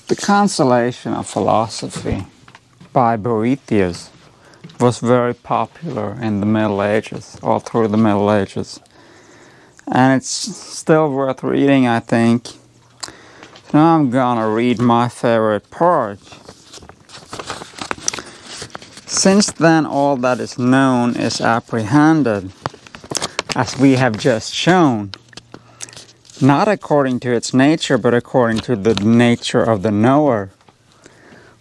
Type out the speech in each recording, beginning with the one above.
The Consolation of Philosophy by Boethius was very popular in the Middle Ages, all through the Middle Ages. And it's still worth reading, I think. So now I'm gonna read my favorite part. Since then all that is known is apprehended, as we have just shown, not according to its nature, but according to the nature of the knower.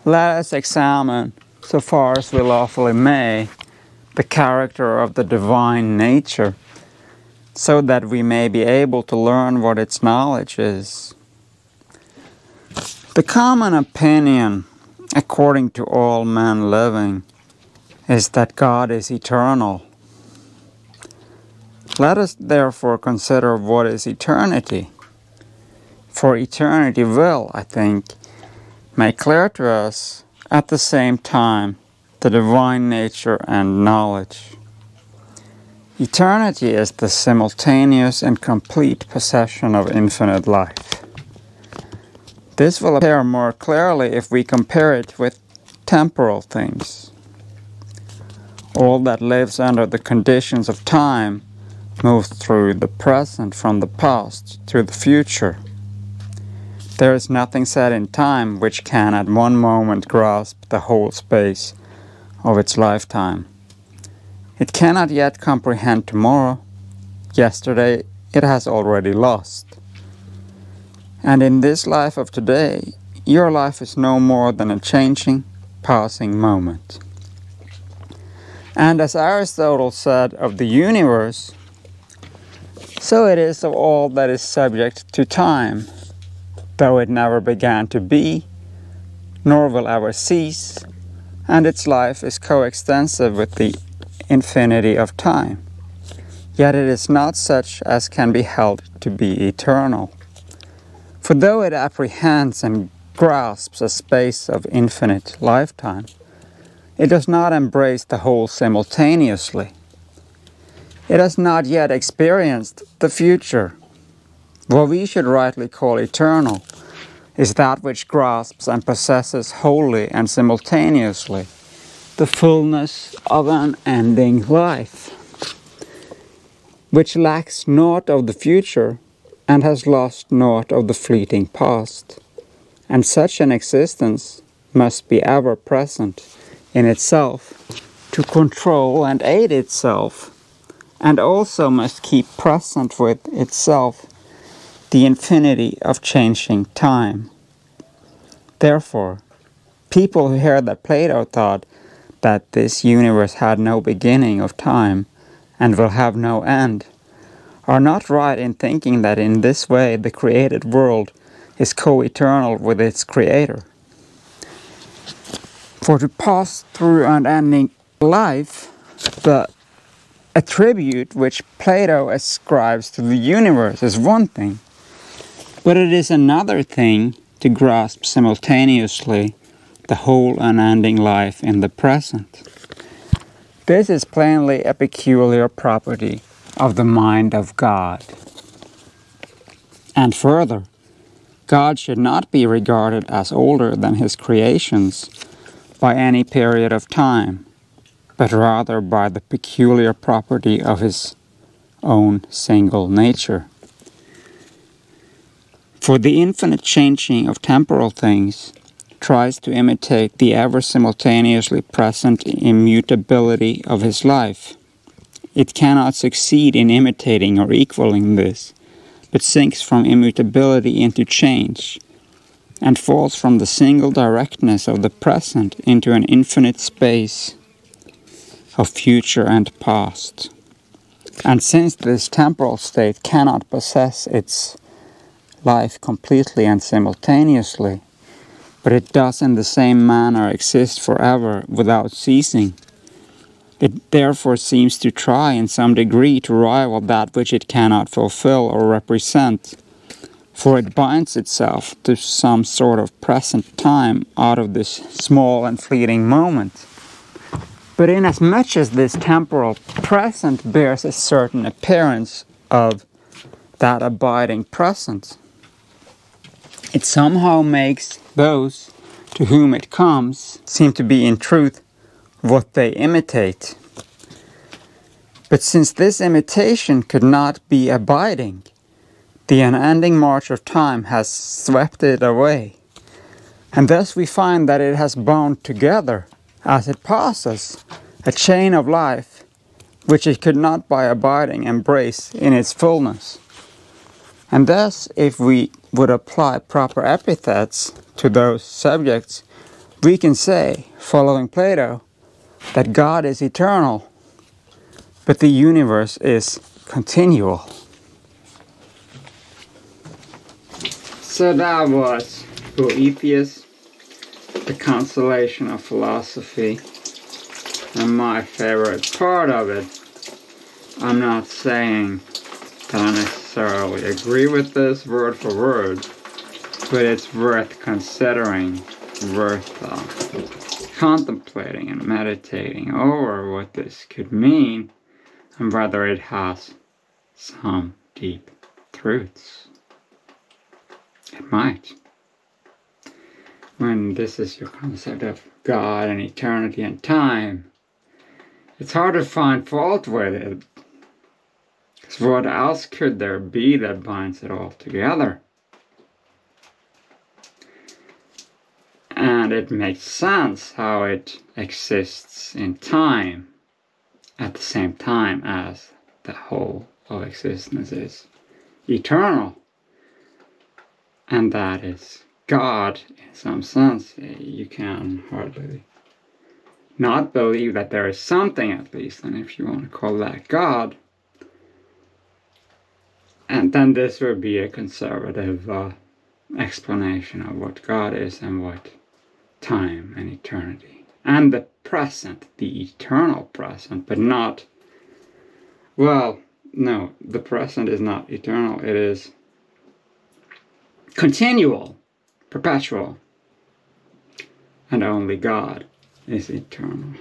Let us examine, so far as we lawfully may, the character of the divine nature, so that we may be able to learn what its knowledge is. The common opinion, according to all men living, is that God is eternal. Let us therefore consider what is eternity. For eternity will, I think, make clear to us at the same time the divine nature and knowledge. Eternity is the simultaneous and complete possession of infinite life. This will appear more clearly if we compare it with temporal things. All that lives under the conditions of time moves through the present from the past to the future. There is nothing set in time which can at one moment grasp the whole space of its lifetime. It cannot yet comprehend tomorrow. Yesterday it has already lost. And in this life of today, your life is no more than a changing, passing moment. And as Aristotle said of the universe, so it is of all that is subject to time, though it never began to be, nor will ever cease, and its life is coextensive with the infinity of time. Yet it is not such as can be held to be eternal. For though it apprehends and grasps a space of infinite lifetime, it does not embrace the whole simultaneously. It has not yet experienced the future. What we should rightly call eternal is that which grasps and possesses wholly and simultaneously the fullness of unending life, which lacks naught of the future and has lost naught of the fleeting past. And such an existence must be ever present in itself to control and aid itself, and also must keep present with itself the infinity of changing time. Therefore, people who hear that Plato thought that this universe had no beginning of time and will have no end, are not right in thinking that in this way the created world is co-eternal with its creator. For to pass through unending life, the attribute which Plato ascribes to the universe is one thing, but it is another thing to grasp simultaneously the whole unending life in the present. This is plainly a peculiar property of the mind of God. And further, God should not be regarded as older than his creations by any period of time, but rather by the peculiar property of his own single nature. For the infinite changing of temporal things tries to imitate the ever simultaneously present immutability of his life. It cannot succeed in imitating or equaling this, but sinks from immutability into change, and falls from the single directness of the present into an infinite space of future and past. And since this temporal state cannot possess its life completely and simultaneously, but it does in the same manner exist forever without ceasing, it therefore seems to try in some degree to rival that which it cannot fulfill or represent, for it binds itself to some sort of present time out of this small and fleeting moment. But inasmuch as this temporal present bears a certain appearance of that abiding present, it somehow makes those to whom it comes seem to be in truth what they imitate. But since this imitation could not be abiding, the unending march of time has swept it away, and thus we find that it has bound together, as it passes, a chain of life, which it could not by abiding embrace in its fullness. And thus, if we would apply proper epithets to those subjects, we can say, following Plato, that God is eternal, but the universe is continual. So that was Boethius, the Consolation of Philosophy, and my favorite part of it. I'm not saying that I necessarily agree with this word for word, but it's worth considering, worth contemplating and meditating over what this could mean, and whether it has some deep truths. It might. When this is your concept of God and eternity and time, it's hard to find fault with it. Because what else could there be that binds it all together? And it makes sense how it exists in time at the same time as the whole of existence is eternal. And that is God in some sense. You can hardly not believe that there is something, at least, and if you want to call that God. And then this would be a conservative explanation of what God is and what time and eternity. And the present, the eternal present, but not, well, no, the present is not eternal, it is continual, perpetual, and only God is eternal.